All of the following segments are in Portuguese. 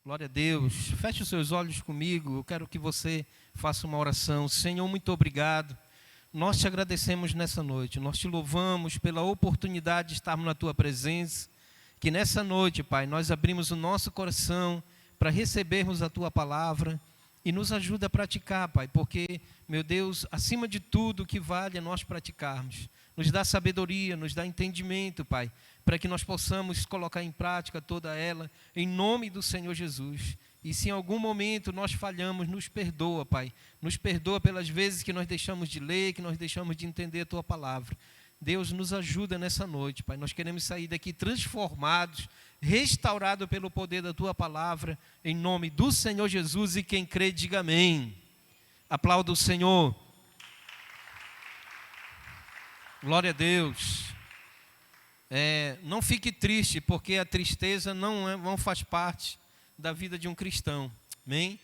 Glória a Deus. Feche os seus olhos comigo. Eu quero que você faça uma oração. Senhor, muito obrigado. Nós te agradecemos nessa noite. Nós te louvamos pela oportunidade de estarmos na tua presença. Que nessa noite, Pai, nós abrimos o nosso coração para recebermos a tua palavra e nos ajuda a praticar, Pai, porque, meu Deus, acima de tudo o que vale é nós praticarmos. Nos dá sabedoria, nos dá entendimento, Pai, para que nós possamos colocar em prática toda ela, em nome do Senhor Jesus. E se em algum momento nós falhamos, nos perdoa, Pai. Nos perdoa pelas vezes que nós deixamos de ler, que nós deixamos de entender a tua palavra. Deus, nos ajuda nessa noite, Pai. Nós queremos sair daqui transformados, restaurados pelo poder da tua palavra, em nome do Senhor Jesus. E quem crê, diga amém. Aplauda o Senhor. Glória a Deus. Não fique triste, porque a tristeza não faz parte da vida de um cristão. Amém?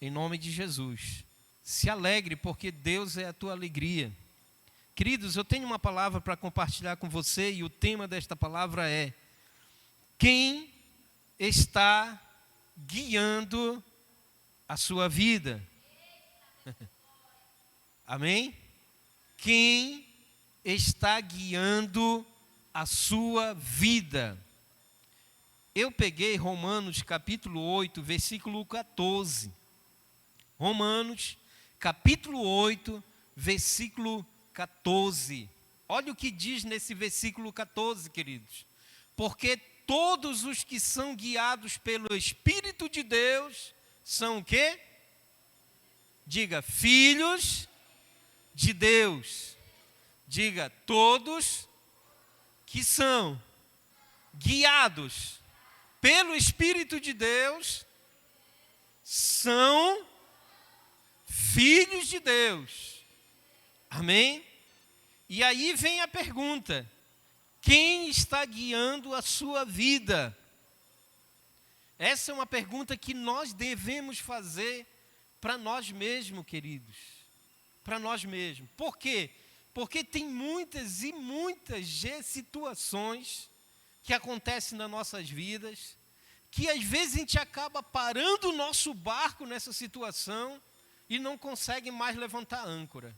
Em nome de Jesus. Se alegre, porque Deus é a tua alegria. Queridos, eu tenho uma palavra para compartilhar com você, e o tema desta palavra é: quem está guiando a sua vida? Amém? Quem está guiando a sua vida? Eu peguei Romanos capítulo 8, versículo 14. Romanos capítulo 8, versículo 14. Olha o que diz nesse versículo 14, queridos. Porque todos os que são guiados pelo Espírito de Deus são o quê? Diga, filhos de Deus. Diga, todos que são guiados pelo Espírito de Deus são filhos de Deus. Amém? E aí vem a pergunta: quem está guiando a sua vida? Essa é uma pergunta que nós devemos fazer para nós mesmos, queridos. Para nós mesmos. Por quê? Porque tem muitas e muitas situações que acontecem nas nossas vidas, que às vezes a gente acaba parando o nosso barco nessa situação e não consegue mais levantar a âncora.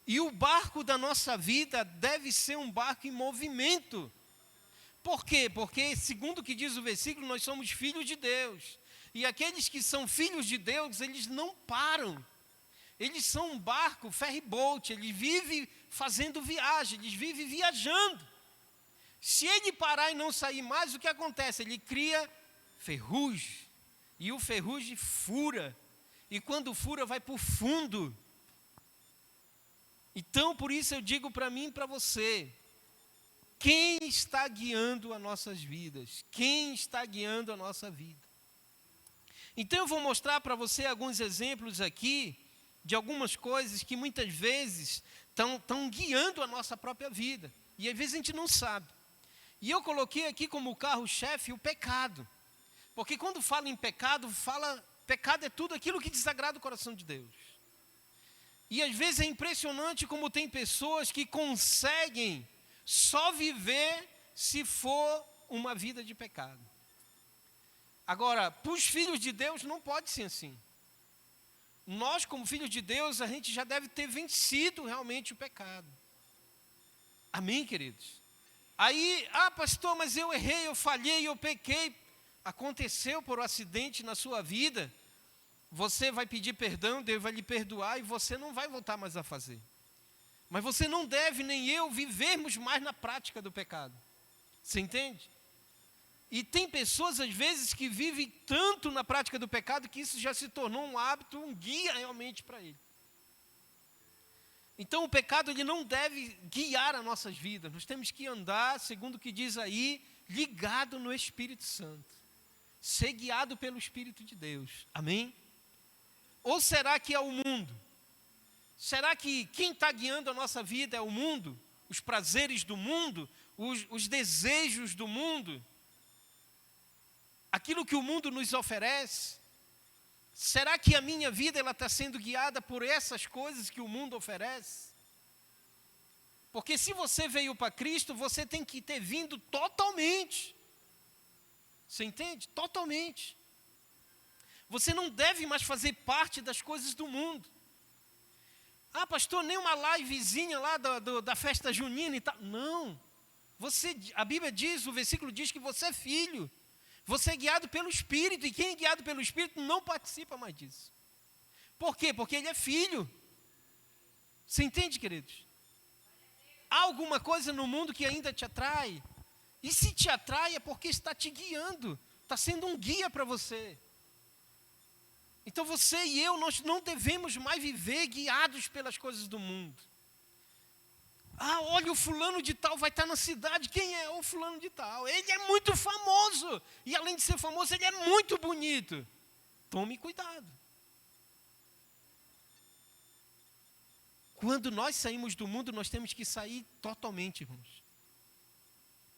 E o barco da nossa vida deve ser um barco em movimento. Por quê? Porque, segundo o que diz o versículo, nós somos filhos de Deus. E aqueles que são filhos de Deus, eles não param. Eles são um barco, ferry boat, eles vivem fazendo viagem, eles vivem viajando. Se ele parar e não sair mais, o que acontece? Ele cria ferrugem, e o ferrugem fura, e quando fura vai para o fundo. Então, por isso eu digo para mim e para você, quem está guiando as nossas vidas? Quem está guiando a nossa vida? Então eu vou mostrar para você alguns exemplos aqui, de algumas coisas que muitas vezes estão guiando a nossa própria vida. E às vezes a gente não sabe. E eu coloquei aqui como carro-chefe o pecado. Porque quando fala em pecado, pecado é tudo aquilo que desagrada o coração de Deus. E às vezes é impressionante como tem pessoas que conseguem só viver se for uma vida de pecado. Agora, para os filhos de Deus não pode ser assim. Nós, como filhos de Deus, a gente já deve ter vencido realmente o pecado. Amém, queridos? Aí, pastor, mas eu errei, eu falhei, eu pequei. Aconteceu por um acidente na sua vida. Você vai pedir perdão, Deus vai lhe perdoar e você não vai voltar mais a fazer. Mas você não deve, nem eu, vivermos mais na prática do pecado. Você entende? E tem pessoas, às vezes, que vivem tanto na prática do pecado que isso já se tornou um hábito, um guia realmente para ele. Então, o pecado ele não deve guiar as nossas vidas. Nós temos que andar, segundo o que diz aí, ligado no Espírito Santo. Ser guiado pelo Espírito de Deus. Amém? Ou será que é o mundo? Será que quem está guiando a nossa vida é o mundo? Os prazeres do mundo? Os desejos do mundo? Aquilo que o mundo nos oferece? Será que a minha vida está sendo guiada por essas coisas que o mundo oferece? Porque se você veio para Cristo, você tem que ter vindo totalmente Você entende? Totalmente. Você não deve mais fazer parte das coisas do mundo. Ah, pastor, nem uma livezinha lá da festa junina e tal. Não. A Bíblia diz, o versículo diz que você é filho. Você é guiado pelo Espírito. E quem é guiado pelo Espírito não participa mais disso. Por quê? Porque ele é filho. Você entende, queridos? Há alguma coisa no mundo que ainda te atrai? E se te atrai é porque está te guiando. Está sendo um guia para você. Então você e eu, nós não devemos mais viver guiados pelas coisas do mundo. Ah, olha, o fulano de tal vai estar na cidade. Quem é o fulano de tal? Ele é muito famoso. E além de ser famoso, ele é muito bonito. Tome cuidado. Quando nós saímos do mundo, nós temos que sair totalmente, irmãos.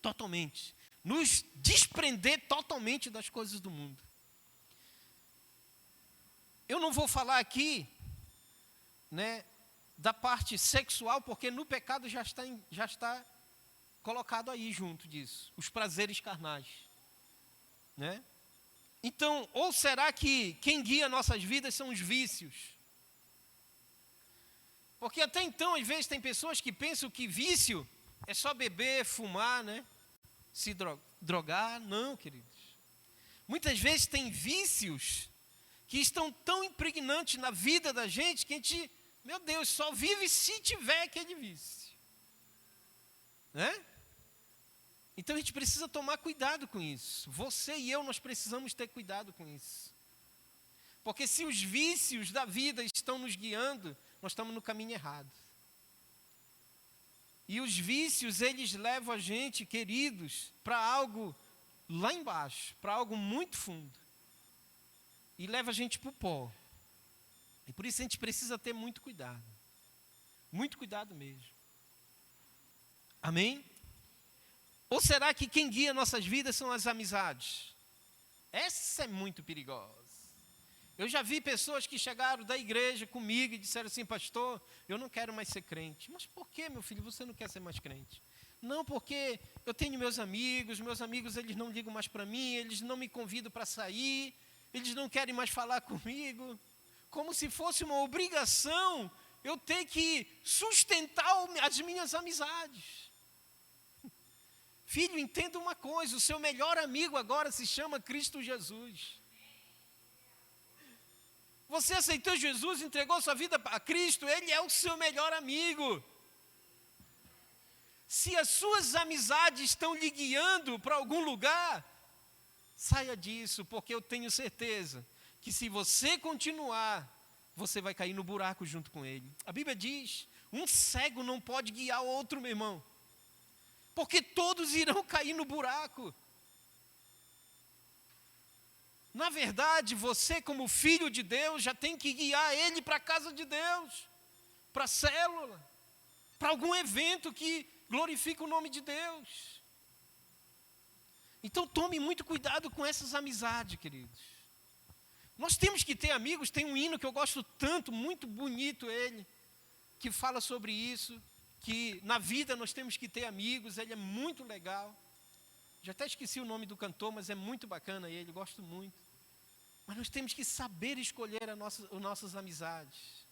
Totalmente. Nos desprender totalmente das coisas do mundo. Eu não vou falar aqui, né, da parte sexual, porque no pecado já está colocado aí junto disso, os prazeres carnais, né? Então, ou será que quem guia nossas vidas são os vícios? Porque até então, às vezes, tem pessoas que pensam que vício é só beber, fumar, né? Se drogar. Não, queridos. Muitas vezes tem vícios que estão tão impregnantes na vida da gente que a gente, meu Deus, só vive se tiver aquele vício. Né? Então a gente precisa tomar cuidado com isso. Você e eu, nós precisamos ter cuidado com isso. Porque se os vícios da vida estão nos guiando, nós estamos no caminho errado. E os vícios, eles levam a gente, queridos, para algo lá embaixo, para algo muito fundo. E leva a gente para o pó. E por isso a gente precisa ter muito cuidado. Muito cuidado mesmo. Amém? Ou será que quem guia nossas vidas são as amizades? Essa é muito perigosa. Eu já vi pessoas que chegaram da igreja comigo e disseram assim, pastor, eu não quero mais ser crente. Mas por que, meu filho, você não quer ser mais crente? Não, porque eu tenho meus amigos eles não ligam mais para mim, eles não me convidam para sair, eles não querem mais falar comigo. Como se fosse uma obrigação eu ter que sustentar as minhas amizades. Filho, entenda uma coisa, o seu melhor amigo agora se chama Cristo Jesus. Você aceitou Jesus, entregou sua vida a Cristo, Ele é o seu melhor amigo. Se as suas amizades estão lhe guiando para algum lugar, saia disso, porque eu tenho certeza que se você continuar, você vai cair no buraco junto com ele. A Bíblia diz, um cego não pode guiar outro, meu irmão, porque todos irão cair no buraco. Na verdade, você como filho de Deus já tem que guiar ele para a casa de Deus, para a célula, para algum evento que glorifica o nome de Deus. Então tome muito cuidado com essas amizades, queridos. Nós temos que ter amigos, tem um hino que eu gosto tanto, muito bonito ele, que fala sobre isso, que na vida nós temos que ter amigos, ele é muito legal. Já até esqueci o nome do cantor, mas é muito bacana ele, gosto muito. Mas nós temos que saber escolher as nossas amizades.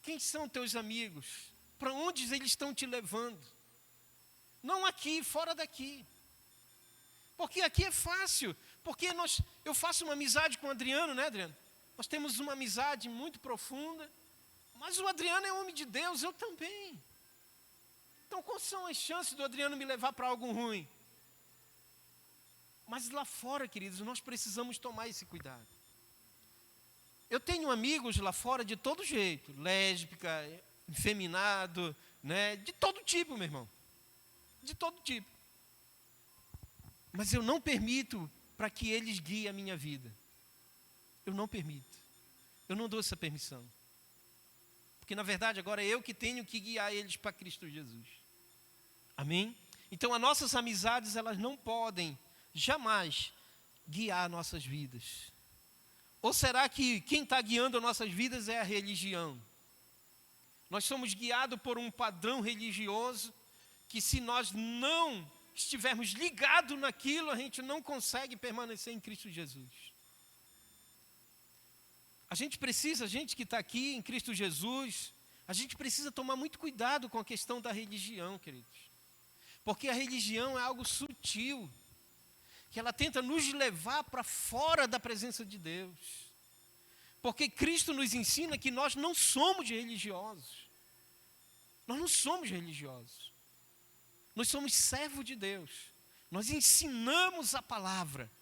Quem são teus amigos? Para onde eles estão te levando? Não aqui, fora daqui. Porque aqui é fácil. Porque eu faço uma amizade com o Adriano, né, Adriano? Nós temos uma amizade muito profunda. Mas o Adriano é homem de Deus, eu também. Então, quais são as chances do Adriano me levar para algo ruim? Mas lá fora, queridos, nós precisamos tomar esse cuidado. Eu tenho amigos lá fora de todo jeito, lésbica, efeminado, né? De todo tipo, meu irmão. De todo tipo. Mas eu não permito para que eles guiem a minha vida. Eu não permito. Eu não dou essa permissão. Porque, na verdade, agora é eu que tenho que guiar eles para Cristo Jesus. Amém? Então, as nossas amizades, elas não podem jamais guiar nossas vidas. Ou será que quem está guiando as nossas vidas é a religião? Nós somos guiados por um padrão religioso que, se nós não estivermos ligados naquilo, a gente não consegue permanecer em Cristo Jesus. A gente que está aqui em Cristo Jesus, a gente precisa tomar muito cuidado com a questão da religião, queridos. Porque a religião é algo sutil, que ela tenta nos levar para fora da presença de Deus. Porque Cristo nos ensina que nós não somos religiosos. Nós não somos religiosos. Nós somos servos de Deus. Nós ensinamos a palavra.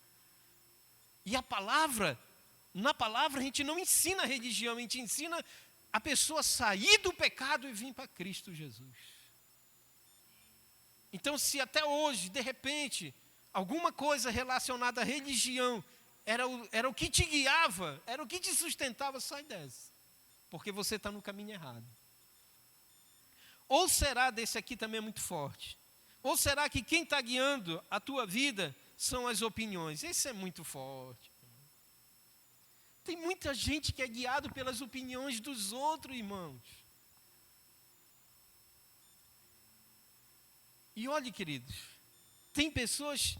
E a palavra, na palavra a gente não ensina a religião, a gente ensina a pessoa a sair do pecado e vir para Cristo Jesus. Então, se até hoje, de repente, alguma coisa relacionada à religião era o que te guiava, era o que te sustentava, sai dessa. Porque você está no caminho errado. Ou será, desse aqui também é muito forte, ou será que quem está guiando a tua vida são as opiniões? Esse é muito forte. Tem muita gente que é guiado pelas opiniões dos outros, irmãos. E olhe, queridos, tem pessoas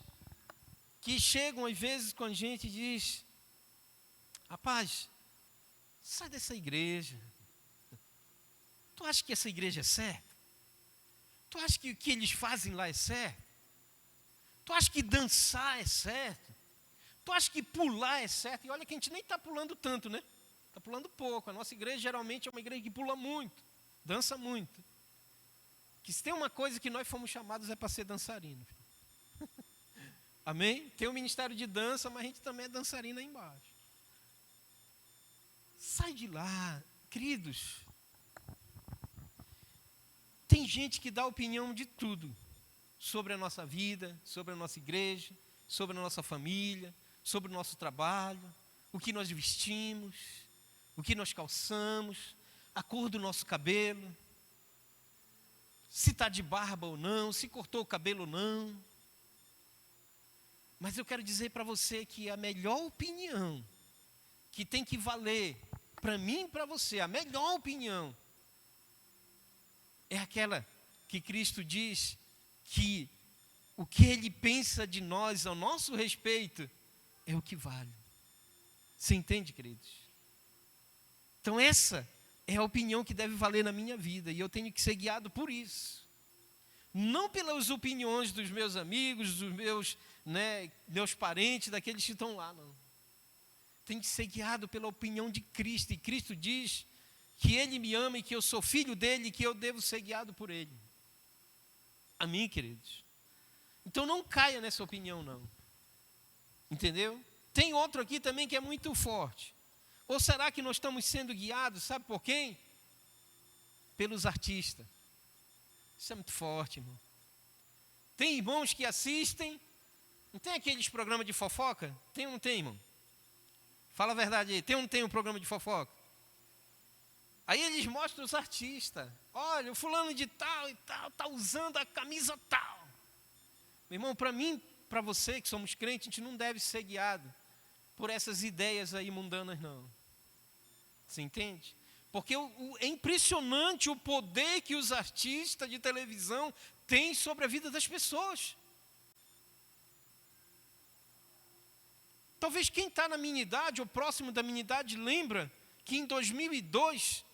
que chegam às vezes com a gente e diz: rapaz, sai dessa igreja. Tu acha que essa igreja é certa? Tu acha que o que eles fazem lá é certo? Tu acha que dançar é certo? Tu acha que pular é certo? E olha que a gente nem está pulando tanto, né? Está pulando pouco. A nossa igreja geralmente é uma igreja que pula muito, dança muito. Que se tem uma coisa que nós fomos chamados é para ser dançarino. Amém? Tem um ministério de dança, mas a gente também é dançarino aí embaixo. Sai de lá, queridos. Tem gente que dá opinião de tudo. Sobre a nossa vida, sobre a nossa igreja, sobre a nossa família, sobre o nosso trabalho, o que nós vestimos, o que nós calçamos, a cor do nosso cabelo, se está de barba ou não, se cortou o cabelo ou não. Mas eu quero dizer para você que a melhor opinião que tem que valer para mim e para você, a melhor opinião é aquela que Cristo diz que o que Ele pensa de nós, ao nosso respeito, é o que vale. Você entende, queridos? Então essa é a opinião que deve valer na minha vida, e eu tenho que ser guiado por isso. Não pelas opiniões dos meus amigos, dos meus parentes, daqueles que estão lá, não. Tem que ser guiado pela opinião de Cristo, e Cristo diz que Ele me ama e que eu sou filho dEle e que eu devo ser guiado por Ele. Amém, queridos? Então não caia nessa opinião, não. Entendeu? Tem outro aqui também que é muito forte. Ou será que nós estamos sendo guiados, sabe por quem? Pelos artistas. Isso é muito forte, irmão. Tem irmãos que assistem, não tem aqueles programas de fofoca? Tem ou não tem, irmão? Fala a verdade aí, tem ou não tem um programa de fofoca? Aí eles mostram os artistas. Olha, o fulano de tal e tal, está usando a camisa tal. Meu irmão, para mim, para você que somos crentes, a gente não deve ser guiado por essas ideias aí mundanas, não. Você entende? Porque é impressionante o poder que os artistas de televisão têm sobre a vida das pessoas. Talvez quem está na minha idade, ou próximo da minha idade, lembra que em 2002,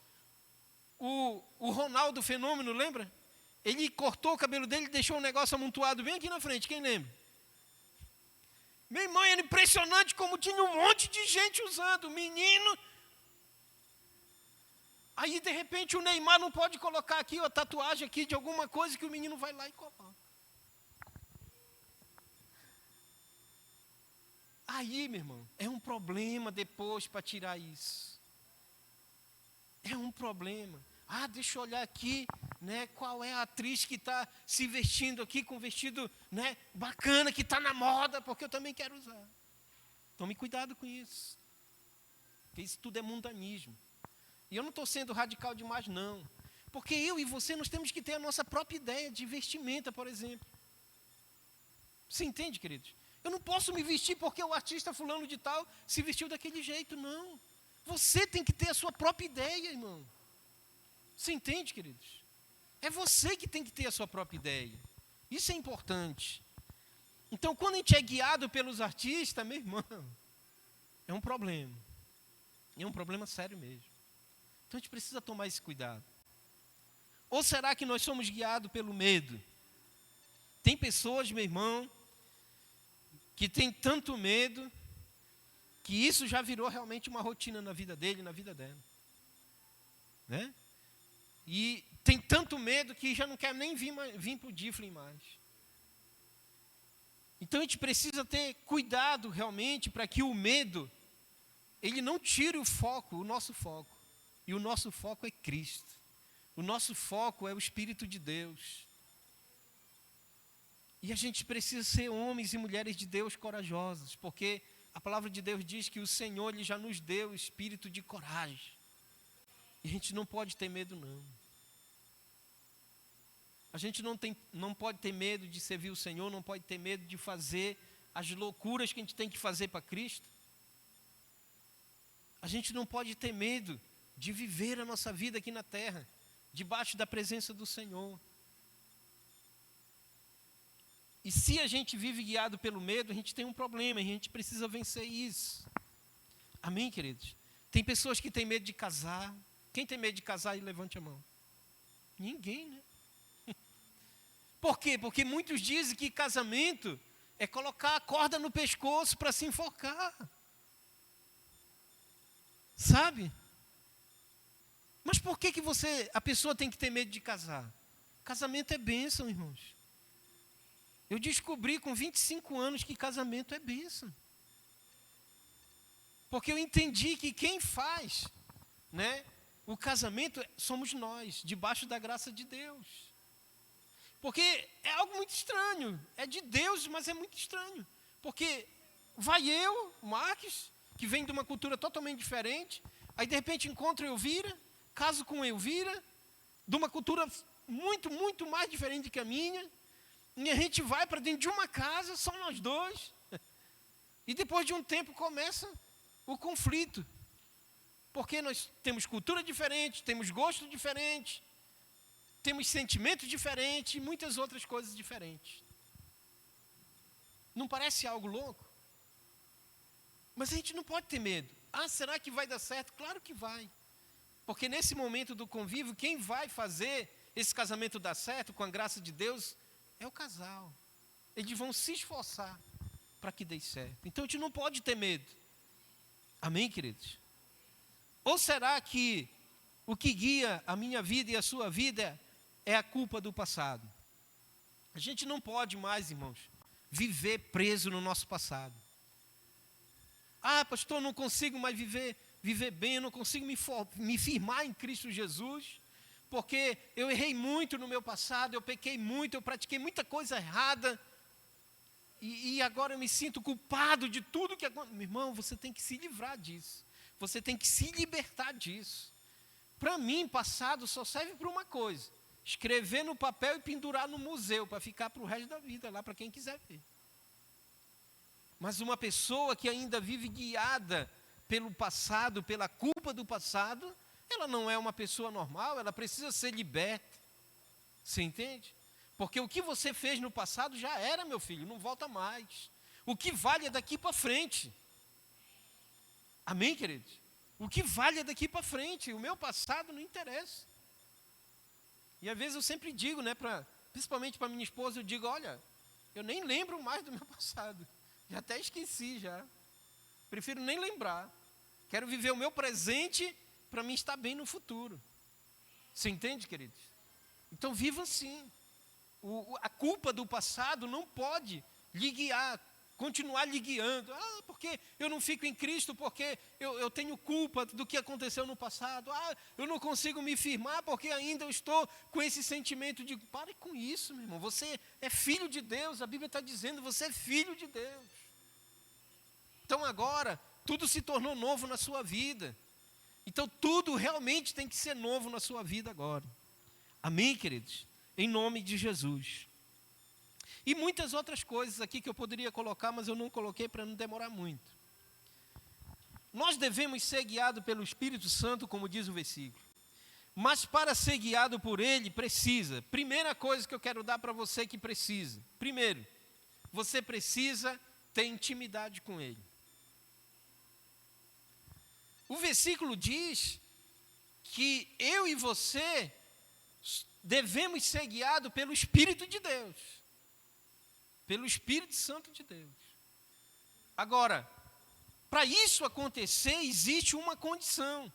o Ronaldo Fenômeno, lembra? Ele cortou o cabelo dele e deixou um negócio amontoado bem aqui na frente, quem lembra? Meu irmão, era impressionante como tinha um monte de gente usando, menino. Aí, de repente, o Neymar não pode colocar aqui a tatuagem aqui de alguma coisa que o menino vai lá e coloca. Aí, meu irmão, é um problema depois para tirar isso. É um problema. Ah, deixa eu olhar aqui, né, qual é a atriz que está se vestindo aqui com um vestido, né, bacana, que está na moda, porque eu também quero usar. Tome cuidado com isso. Porque isso tudo é mundanismo. E eu não estou sendo radical demais, não. Porque eu e você, nós temos que ter a nossa própria ideia de vestimenta, por exemplo. Você entende, queridos? Eu não posso me vestir porque o artista fulano de tal se vestiu daquele jeito, não. Você tem que ter a sua própria ideia, irmão. Você entende, queridos? É você que tem que ter a sua própria ideia. Isso é importante. Então, quando a gente é guiado pelos artistas, meu irmão, é um problema. É um problema sério mesmo. Então, a gente precisa tomar esse cuidado. Ou será que nós somos guiados pelo medo? Tem pessoas, meu irmão, que tem tanto medo, que isso já virou realmente uma rotina na vida dele, na vida dela. Né? E tem tanto medo que já não quer nem vir para o Difflin mais. Então a gente precisa ter cuidado realmente para que o medo, ele não tire o foco, o nosso foco. E o nosso foco é Cristo. O nosso foco é o Espírito de Deus. E a gente precisa ser homens e mulheres de Deus corajosos, porque a palavra de Deus diz que o Senhor ele já nos deu o espírito de coragem. E a gente não pode ter medo, não. A gente não pode ter medo de servir o Senhor, não pode ter medo de fazer as loucuras que a gente tem que fazer para Cristo. A gente não pode ter medo de viver a nossa vida aqui na terra, debaixo da presença do Senhor. E se a gente vive guiado pelo medo, a gente tem um problema, a gente precisa vencer isso. Amém, queridos? Tem pessoas que têm medo de casar. Quem tem medo de casar, levante a mão. Ninguém, né? Por quê? Porque muitos dizem que casamento é colocar a corda no pescoço para se enforcar. Sabe? Mas por que a pessoa tem que ter medo de casar? Casamento é bênção, irmãos. Eu descobri com 25 anos que casamento é bênção. Porque eu entendi que quem faz, né, o casamento somos nós, debaixo da graça de Deus. Porque é algo muito estranho, é de Deus, mas é muito estranho. Porque vai eu, Marques, que vem de uma cultura totalmente diferente, aí de repente encontro Elvira, caso com Elvira, de uma cultura muito, muito mais diferente que a minha, e a gente vai para dentro de uma casa, só nós dois, e depois de um tempo começa o conflito. Porque nós temos cultura diferente, temos gosto diferente, temos sentimentos diferentes e muitas outras coisas diferentes. Não parece algo louco? Mas a gente não pode ter medo. Ah, será que vai dar certo? Claro que vai. Porque nesse momento do convívio, quem vai fazer esse casamento dar certo, com a graça de Deus, é o casal. Eles vão se esforçar para que dê certo. Então a gente não pode ter medo. Amém, queridos? Ou será que o que guia a minha vida e a sua vida é a culpa do passado? A gente não pode mais, irmãos, viver preso no nosso passado. Ah, pastor, não consigo mais viver bem, eu não consigo me firmar em Cristo Jesus, porque eu errei muito no meu passado, eu pequei muito, eu pratiquei muita coisa errada, e agora eu me sinto culpado de tudo que aconteceu. Meu irmão, você tem que se livrar disso, você tem que se libertar disso. Para mim, passado só serve para uma coisa: escrever no papel e pendurar no museu, para ficar para o resto da vida, lá para quem quiser ver. Mas uma pessoa que ainda vive guiada pelo passado, pela culpa do passado, ela não é uma pessoa normal, ela precisa ser liberta. Você entende? Porque o que você fez no passado já era, meu filho, não volta mais. O que vale é daqui para frente. Amém, queridos? O que vale é daqui para frente. O meu passado não interessa. E às vezes eu sempre digo, né, principalmente para minha esposa, eu digo: olha, eu nem lembro mais do meu passado. Já até esqueci já. Prefiro nem lembrar. Quero viver o meu presente para mim estar bem no futuro. Você entende, queridos? Então viva assim. A culpa do passado não pode lhe guiar, continuar lhe guiando. Ah, porque eu não fico em Cristo, porque eu tenho culpa do que aconteceu no passado. Ah, eu não consigo me firmar porque ainda eu estou com esse sentimento de... Pare com isso, meu irmão. Você é filho de Deus, a Bíblia está dizendo, você é filho de Deus. Então agora, tudo se tornou novo na sua vida. Então tudo realmente tem que ser novo na sua vida agora. Amém, queridos? Em nome de Jesus. E muitas outras coisas aqui que eu poderia colocar, mas eu não coloquei para não demorar muito. Nós devemos ser guiados pelo Espírito Santo, como diz o versículo. Mas para ser guiado por Ele, precisa. Primeira coisa que eu quero dar para você que precisa. Primeiro, você precisa ter intimidade com Ele. O versículo diz que eu e você devemos ser guiados pelo Espírito de Deus. Pelo Espírito Santo de Deus. Agora, para isso acontecer, existe uma condição.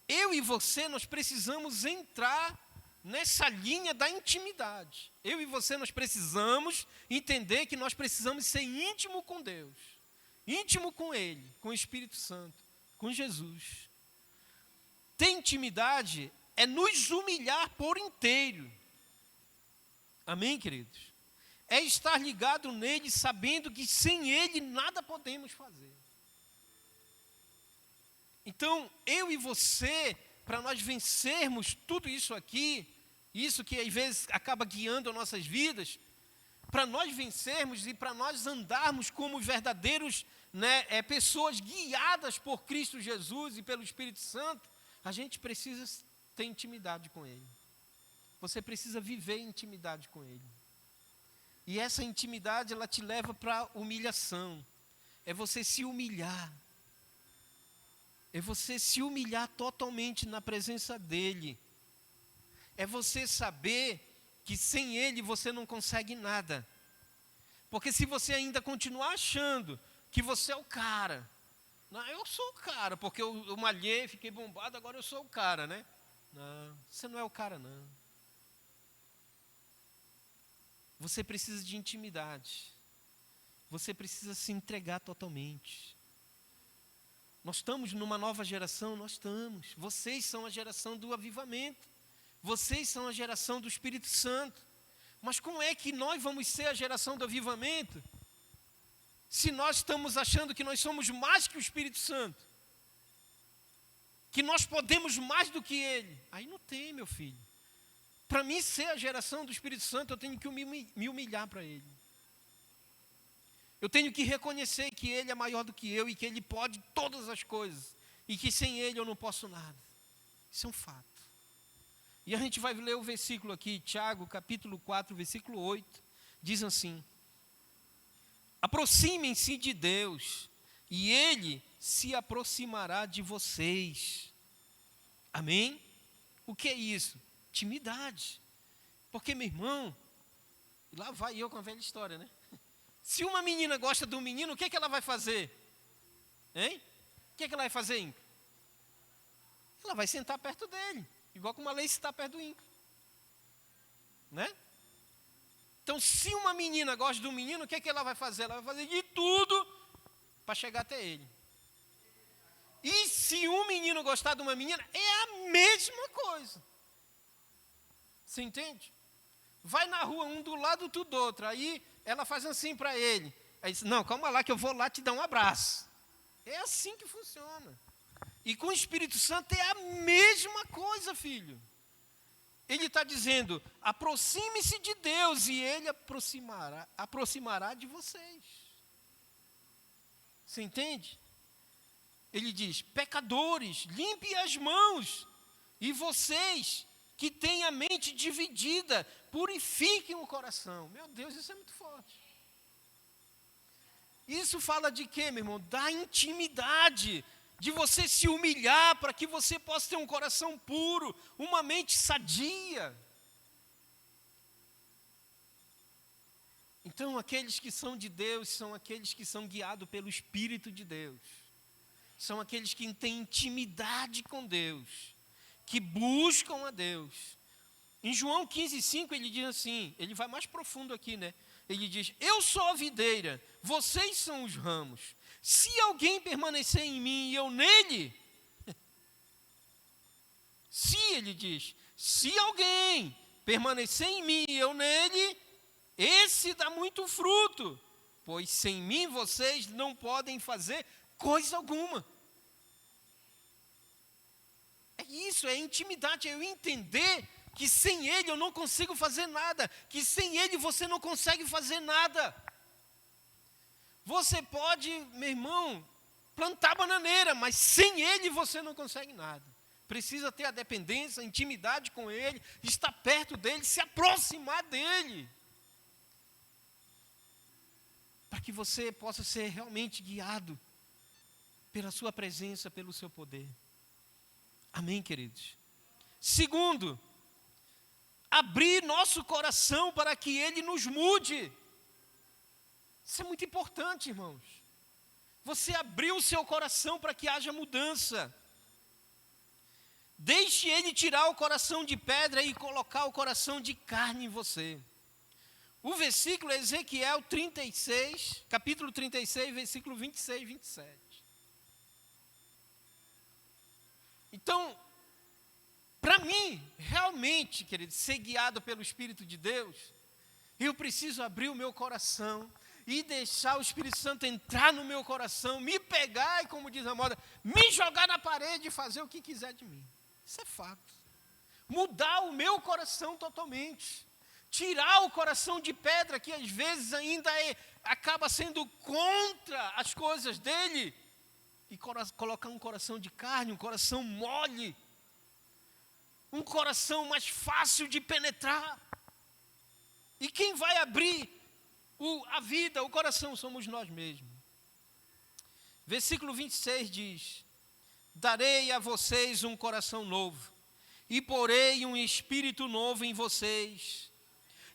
Eu e você, nós precisamos entrar nessa linha da intimidade. Eu e você, nós precisamos entender que nós precisamos ser íntimo com Deus. Íntimo com Ele, com o Espírito Santo, com Jesus. Ter intimidade é nos humilhar por inteiro. Amém, queridos? É estar ligado nele, sabendo que sem ele nada podemos fazer. Então, eu e você, para nós vencermos tudo isso aqui, isso que às vezes acaba guiando as nossas vidas, para nós vencermos e para nós andarmos como verdadeiros, pessoas guiadas por Cristo Jesus e pelo Espírito Santo, a gente precisa ter intimidade com Ele. Você precisa viver em intimidade com Ele. E essa intimidade, ela te leva para a humilhação. É você se humilhar. É você se humilhar totalmente na presença dEle. É você saber que sem Ele você não consegue nada. Porque se você ainda continuar achando que você é o cara, não, eu sou o cara, porque eu malhei, fiquei bombado, agora eu sou o cara, né? Não, você não é o cara, não. Você precisa de intimidade. Você precisa se entregar totalmente. Nós estamos numa nova geração, nós estamos. Vocês são a geração do avivamento. Vocês são a geração do Espírito Santo. Mas como é que nós vamos ser a geração do avivamento? Se nós estamos achando que nós somos mais que o Espírito Santo. Que nós podemos mais do que Ele. Aí não tem, meu filho. Para mim ser a geração do Espírito Santo, eu tenho que me humilhar para Ele. Eu tenho que reconhecer que Ele é maior do que eu e que Ele pode todas as coisas. E que sem Ele eu não posso nada. Isso é um fato. E a gente vai ler o versículo aqui, Tiago, capítulo 4, versículo 8. Diz assim: aproximem-se de Deus e Ele se aproximará de vocês. Amém? O que é isso? Intimidade. Porque, meu irmão, lá vai eu com a velha história, né? Se uma menina gosta de um menino, o que é que ela vai fazer? Hein? O que é que ela vai fazer, Inca? Ela vai sentar perto dele, igual como a Lei está perto do Inca. Né? Então, se uma menina gosta de um menino, o que é que ela vai fazer? Ela vai fazer de tudo para chegar até ele. E se um menino gostar de uma menina, é a mesma coisa. Você entende? Vai na rua, um do lado, outro do outro. Aí ela faz assim para ele. Aí diz, não, calma lá que eu vou lá te dar um abraço. É assim que funciona. E com o Espírito Santo é a mesma coisa, filho. Ele está dizendo, aproxime-se de Deus e Ele aproximará de vocês. Você entende? Ele diz, pecadores, limpem as mãos. E vocês que têm a mente dividida, purifiquem o coração. Meu Deus, isso é muito forte. Isso fala de quê, meu irmão? Da intimidade, de você se humilhar para que você possa ter um coração puro, uma mente sadia. Então, aqueles que são de Deus são aqueles que são guiados pelo Espírito de Deus. São aqueles que têm intimidade com Deus, que buscam a Deus. Em João 15,5 ele diz assim, ele vai mais profundo aqui, né? Ele diz, eu sou a videira, vocês são os ramos. Se alguém permanecer em mim e eu nele, ele diz, se alguém permanecer em mim e eu nele, esse dá muito fruto, pois sem mim vocês não podem fazer coisa alguma. É isso, é intimidade, é eu entender que sem Ele eu não consigo fazer nada, que sem Ele você não consegue fazer nada. Você pode, meu irmão, plantar bananeira, mas sem Ele você não consegue nada. precisa ter a dependência, a intimidade com Ele, estar perto dEle, se aproximar dEle. Para que você possa ser realmente guiado pela sua presença, pelo seu poder. Amém, queridos? Segundo, abrir nosso coração para que Ele nos mude. Isso é muito importante, irmãos. Você abrir o seu coração para que haja mudança. Deixe Ele tirar o coração de pedra e colocar o coração de carne em você. O versículo é Ezequiel 36, capítulo 36, versículo 26 e 27. Então, para mim, realmente, querido, ser guiado pelo Espírito de Deus, eu preciso abrir o meu coração e deixar o Espírito Santo entrar no meu coração, me pegar e, como diz a moda, me jogar na parede e fazer o que quiser de mim. Isso é fato. Mudar o meu coração totalmente. Tirar o coração de pedra, que às vezes ainda acaba sendo contra as coisas dele, e colocar um coração de carne, um coração mole, um coração mais fácil de penetrar. E quem vai abrir a vida, o coração, somos nós mesmos. Versículo 26 diz: darei a vocês um coração novo, e porei um espírito novo em vocês.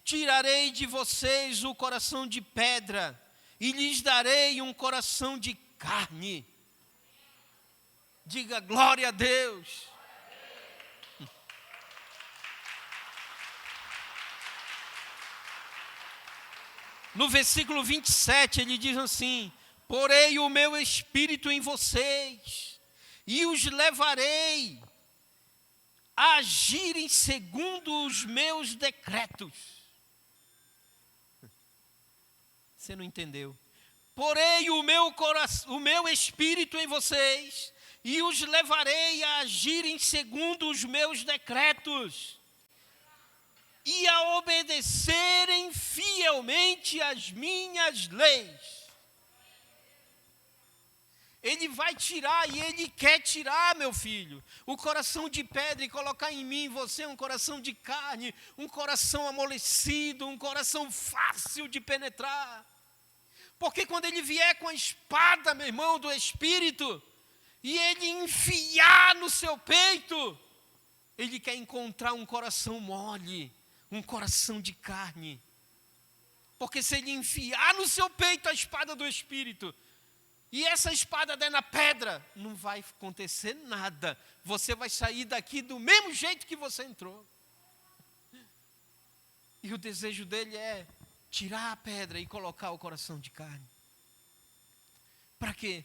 Tirarei de vocês o coração de pedra, e lhes darei um coração de carne. Diga glória a Deus. No versículo 27 ele diz assim: porei o meu espírito em vocês, e os levarei a agirem segundo os meus decretos. Você não entendeu? Porei o meu espírito em vocês, e os levarei a agirem segundo os meus decretos, e a obedecerem fielmente as minhas leis. Ele vai tirar, e Ele quer tirar, meu filho, o coração de pedra e colocar em mim, em você, um coração de carne, um coração amolecido, um coração fácil de penetrar. Porque quando Ele vier com a espada, meu irmão, do Espírito, e Ele enfiar no seu peito, Ele quer encontrar um coração mole, um coração de carne. Porque se Ele enfiar no seu peito a espada do Espírito, e essa espada der na pedra, não vai acontecer nada. Você vai sair daqui do mesmo jeito que você entrou. E o desejo dele é tirar a pedra e colocar o coração de carne. Para quê?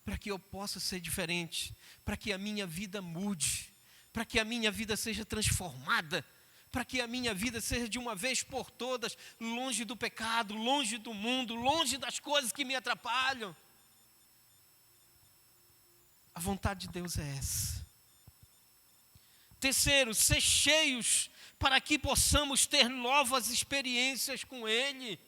Para que eu possa ser diferente, para que a minha vida mude, para que a minha vida seja transformada, para que a minha vida seja de uma vez por todas longe do pecado, longe do mundo, longe das coisas que me atrapalham. A vontade de Deus é essa. Terceiro, ser cheios para que possamos ter novas experiências com Ele.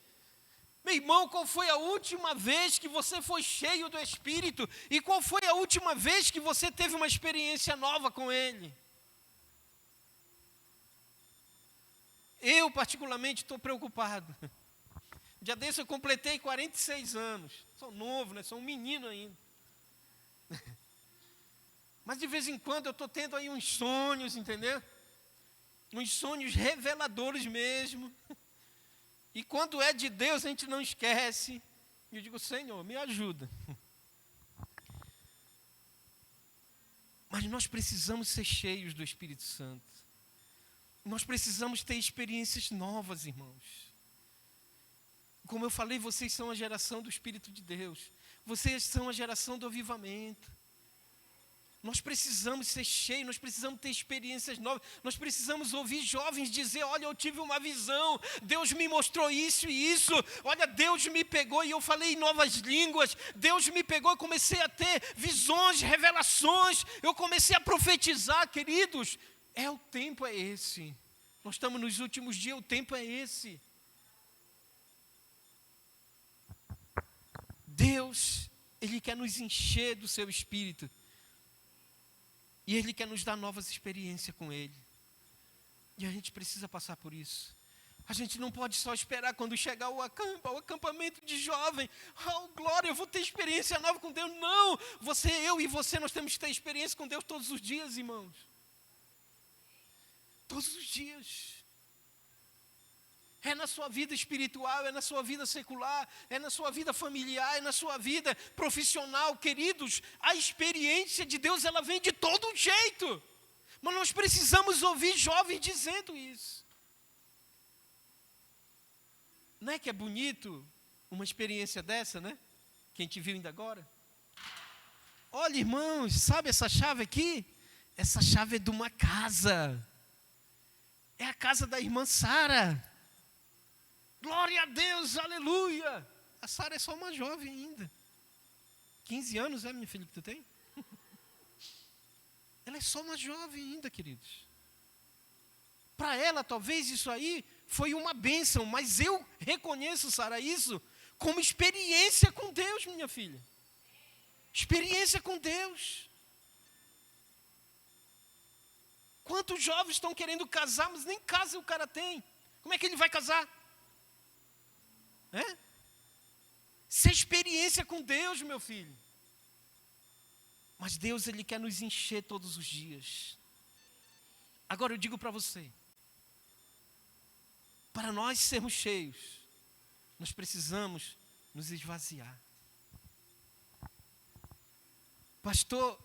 Meu irmão, qual foi a última vez que você foi cheio do Espírito? E qual foi a última vez que você teve uma experiência nova com Ele? Eu, particularmente, estou preocupado. Dia desse eu completei 46 anos. Sou novo, né? Sou um menino ainda. Mas de vez em quando eu estou tendo aí uns sonhos, entendeu? Uns sonhos reveladores mesmo. E quando é de Deus a gente não esquece. E eu digo: Senhor, me ajuda. Mas nós precisamos ser cheios do Espírito Santo. Nós precisamos ter experiências novas, irmãos. Como eu falei, vocês são a geração do Espírito de Deus. Vocês são a geração do avivamento. Nós precisamos ser cheios, nós precisamos ter experiências novas, nós precisamos ouvir jovens dizer: olha, eu tive uma visão, Deus me mostrou isso e isso, olha, Deus me pegou e eu falei em novas línguas, Deus me pegou e comecei a ter visões, revelações, eu comecei a profetizar, queridos. O tempo é esse, nós estamos nos últimos dias, o tempo é esse. Deus, Ele quer nos encher do seu Espírito. E Ele quer nos dar novas experiências com Ele. E a gente precisa passar por isso. A gente não pode só esperar quando chegar o acampamento de jovem. Oh, glória, eu vou ter experiência nova com Deus. Não, você, eu e você, nós temos que ter experiência com Deus todos os dias, irmãos. Todos os dias. É na sua vida espiritual, é na sua vida secular, é na sua vida familiar, é na sua vida profissional. Queridos, a experiência de Deus, ela vem de todo jeito. Mas nós precisamos ouvir jovens dizendo isso. Não é que é bonito uma experiência dessa, né? Que a gente viu ainda agora. Olha, irmãos, sabe essa chave aqui? Essa chave é de uma casa. É a casa da irmã Sara. Glória a Deus, aleluia. A Sara é só uma jovem ainda. 15 anos, minha filha, que tu tem? Ela é só uma jovem ainda, queridos. Para ela, talvez isso aí foi uma bênção, mas eu reconheço, Sara, isso como experiência com Deus, minha filha. Experiência com Deus. Quantos jovens estão querendo casar, mas nem casa o cara tem. Como é que ele vai casar? Isso é experiência com Deus, meu filho. Mas Deus, Ele quer nos encher todos os dias. Agora eu digo para você, para nós sermos cheios, nós precisamos nos esvaziar. Pastor,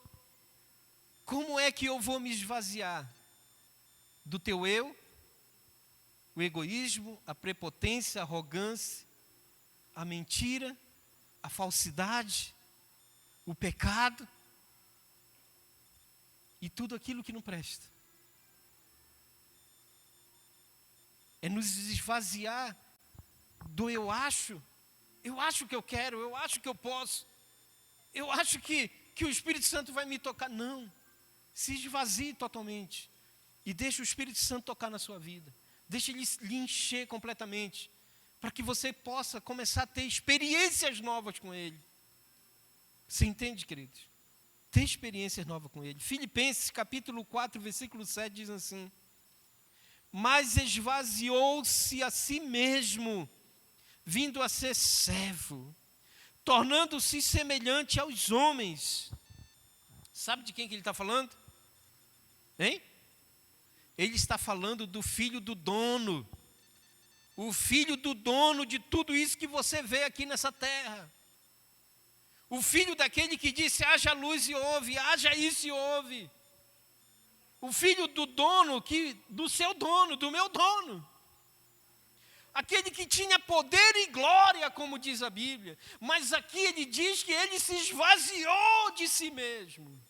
como é que eu vou me esvaziar? Do teu eu, o egoísmo, a prepotência, a arrogância, a mentira, a falsidade, o pecado e tudo aquilo que não presta. É nos esvaziar do eu acho que eu quero, eu acho que eu posso, eu acho que o Espírito Santo vai me tocar. Não, se esvazie totalmente e deixe o Espírito Santo tocar na sua vida. Deixe ele lhe encher completamente, para que você possa começar a ter experiências novas com Ele. Você entende, queridos? Ter experiências novas com Ele. Filipenses capítulo 4, versículo 7 diz assim: mas esvaziou-se a si mesmo, vindo a ser servo, tornando-se semelhante aos homens. Sabe de quem que ele está falando? Hein? Ele está falando do filho do dono. O filho do dono de tudo isso que você vê aqui nessa terra. O filho daquele que disse, haja luz e houve, haja isso e houve. O filho do dono, do seu dono, do meu dono. Aquele que tinha poder e glória, como diz a Bíblia. Mas aqui ele diz que ele se esvaziou de si mesmo,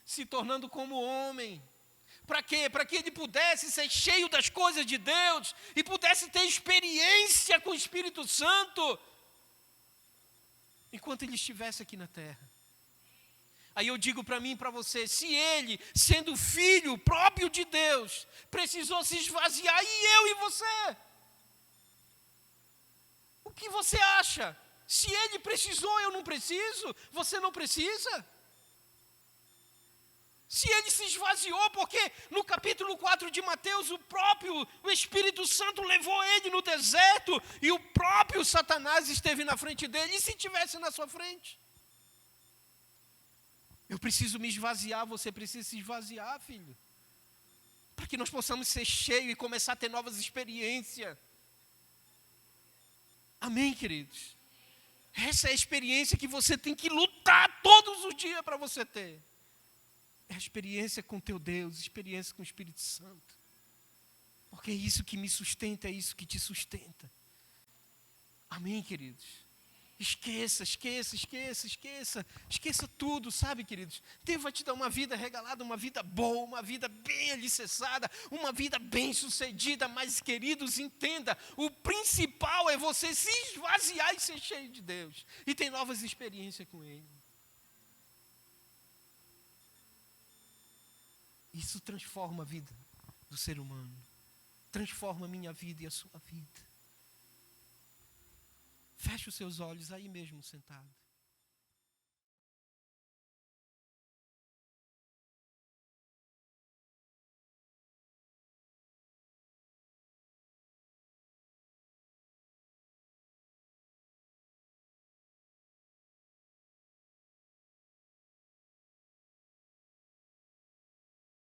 se tornando como homem. Para quê? Para que ele pudesse ser cheio das coisas de Deus e pudesse ter experiência com o Espírito Santo enquanto ele estivesse aqui na terra. Aí eu digo para mim e para você, se ele, sendo filho próprio de Deus, precisou se esvaziar, e eu e você? O que você acha? Se ele precisou, eu não preciso? Você não precisa? Se ele se esvaziou, porque no capítulo 4 de Mateus, o Espírito Santo levou ele no deserto, e o próprio Satanás esteve na frente dele, e se estivesse na sua frente? Eu preciso me esvaziar, você precisa se esvaziar, filho, para que nós possamos ser cheios e começar a ter novas experiências. Amém, queridos? Essa é a experiência que você tem que lutar todos os dias para você ter. É a experiência com teu Deus, experiência com o Espírito Santo. Porque é isso que me sustenta, é isso que te sustenta. Amém, queridos? Esqueça tudo, sabe, queridos? Deus vai te dar uma vida regalada, uma vida boa, uma vida bem alicerçada, uma vida bem sucedida, mas, queridos, entenda, o principal é você se esvaziar e ser cheio de Deus, e ter novas experiências com Ele. Isso transforma a vida do ser humano, transforma a minha vida e a sua vida. Feche os seus olhos aí mesmo, sentado.